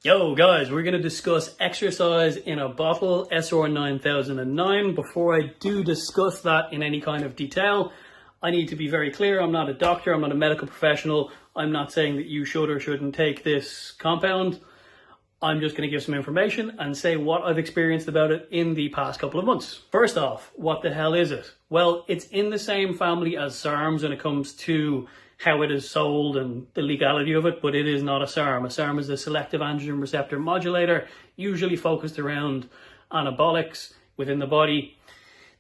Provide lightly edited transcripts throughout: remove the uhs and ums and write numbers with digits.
Yo guys, we're going to discuss exercise in a bottle, SR 9009. Before I do discuss that in any kind of detail, I need to be very clear. I'm not a doctor, I'm not a medical professional. I'm not saying that you should or shouldn't take this compound. I'm just going to give some information and say what I've experienced about it in the past couple of months. First off, what the hell is it? Well, it's in the same family as SARMs when it comes to how it is sold and the legality of it, but it is not a SARM. A SARM is a selective androgen receptor modulator, usually focused around anabolics within the body.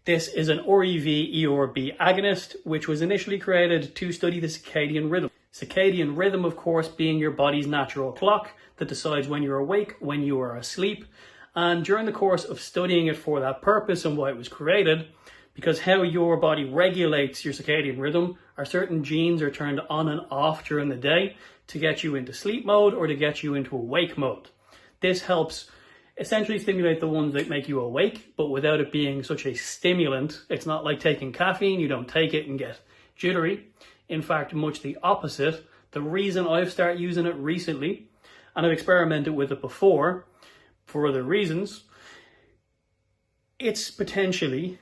This is an REV-ERB agonist, which was initially created to study the circadian rhythm. Circadian rhythm, of course, being your body's natural clock that decides when you're awake, when you are asleep. And during the course of studying it for that purpose and why it was created, because how your body regulates your circadian rhythm are certain genes are turned on and off during the day to get you into sleep mode or to get you into awake mode. This helps essentially stimulate the ones that make you awake, but without it being such a stimulant. It's not like taking caffeine. You don't take it and get jittery. In fact, much the opposite. The reason I've started using it recently, and I've experimented with it before for other reasons, it's potentially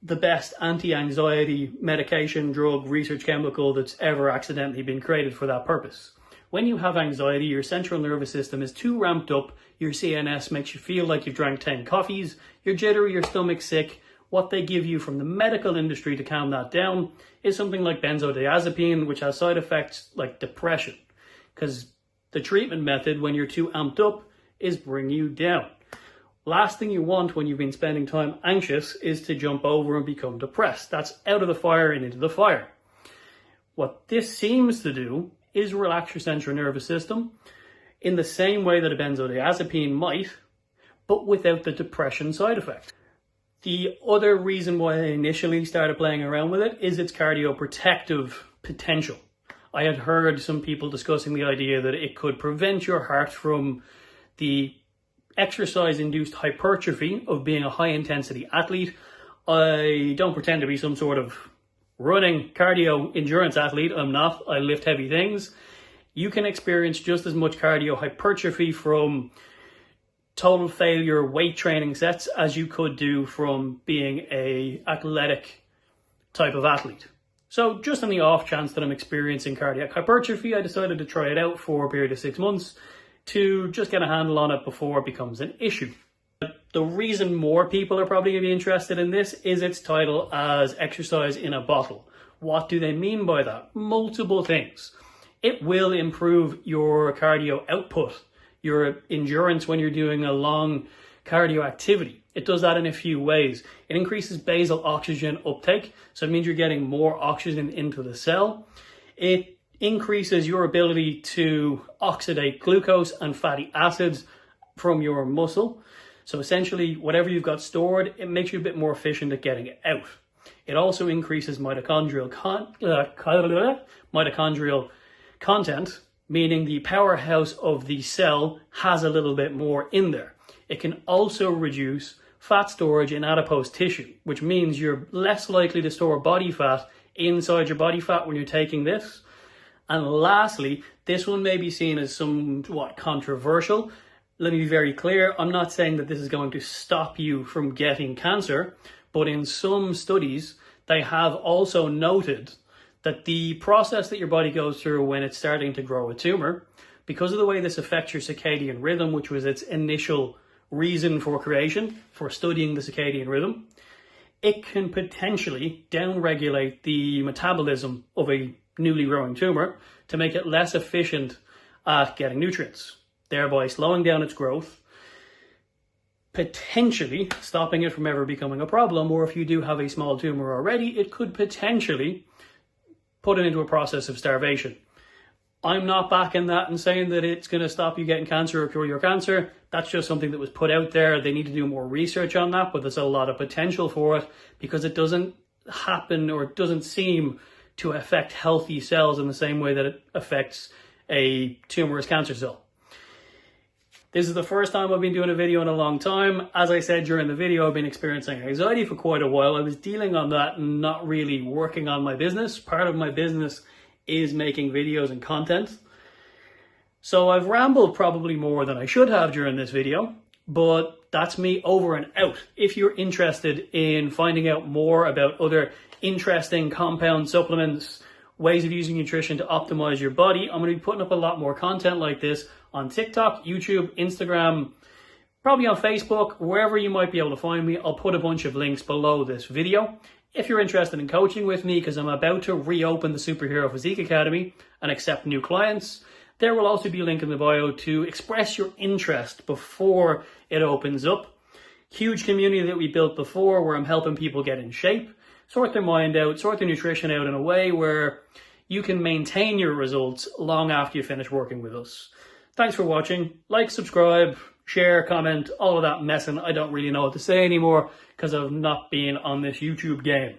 the best anti-anxiety medication, drug, research chemical that's ever accidentally been created for that purpose. When you have anxiety, your central nervous system is too ramped up, your CNS makes you feel like you've drank 10 coffees, you're jittery, your stomach's sick. What they give you from the medical industry to calm that down is something like benzodiazepine, which has side effects like depression. Because the treatment method when you're too amped up is bring you down. Last thing you want when you've been spending time anxious is to jump over and become depressed. That's out of the fire and into the fire. What this seems to do is relax your central nervous system in the same way that a benzodiazepine might, but without the depression side effect. The other reason why I initially started playing around with it is its cardioprotective potential. I had heard some people discussing the idea that it could prevent your heart from the exercise-induced hypertrophy of being a high-intensity athlete. I don't pretend to be some sort of running cardio endurance athlete. I'm not. I lift heavy things. You can experience just as much cardio hypertrophy from total failure weight training sets as you could do from being a athletic type of athlete. So just on the off chance that I'm experiencing cardiac hypertrophy, I decided to try it out for a period of 6 months to just get a handle on it before it becomes an issue. The reason more people are probably going to be interested in this is its title as exercise in a bottle. What do they mean by that? Multiple things. It will improve your cardio output, your endurance when you're doing a long cardio activity. It does that in a few ways. It increases basal oxygen uptake, so it means you're getting more oxygen into the cell. It increases your ability to oxidate glucose and fatty acids from your muscle. So essentially, whatever you've got stored, it makes you a bit more efficient at getting it out. It also increases mitochondrial content, meaning the powerhouse of the cell has a little bit more in there. It can also reduce fat storage in adipose tissue, which means you're less likely to store body fat inside your body fat when you're taking this. And lastly, this one may be seen as somewhat controversial. Let me be very clear. I'm not saying that this is going to stop you from getting cancer, but in some studies, they have also noted that the process that your body goes through when it's starting to grow a tumor, because of the way this affects your circadian rhythm, which was its initial reason for creation, for studying the circadian rhythm, it can potentially downregulate the metabolism of a newly growing tumor to make it less efficient at getting nutrients, thereby slowing down its growth, potentially stopping it from ever becoming a problem. Or if you do have a small tumor already, it could potentially put it into a process of starvation. I'm not backing that and saying that it's going to stop you getting cancer or cure your cancer. That's just something that was put out there. They need to do more research on that, but there's a lot of potential for it because it doesn't happen or it doesn't seem to affect healthy cells in the same way that it affects a tumorous cancer cell. This is the first time I've been doing a video in a long time. As I said during the video, I've been experiencing anxiety for quite a while. I was dealing on that and not really working on my business. Part of my business is making videos and content. So I've rambled probably more than I should have during this video, but that's me over and out. If you're interested in finding out more about other interesting compound supplements, ways of using nutrition to optimize your body, I'm going to be putting up a lot more content like this on TikTok, YouTube, Instagram, probably on Facebook, wherever you might be able to find me. I'll put a bunch of links below this video. If you're interested in coaching with me, because I'm about to reopen the Superhero Physique Academy and accept new clients, there will also be a link in the bio to express your interest before it opens up. Huge community that we built before where I'm helping people get in shape, sort their mind out, sort their nutrition out in a way where you can maintain your results long after you finish working with us. Thanks for watching. Like, subscribe, share, comment, all of that messing. I don't really know what to say anymore because I've not been on this YouTube game.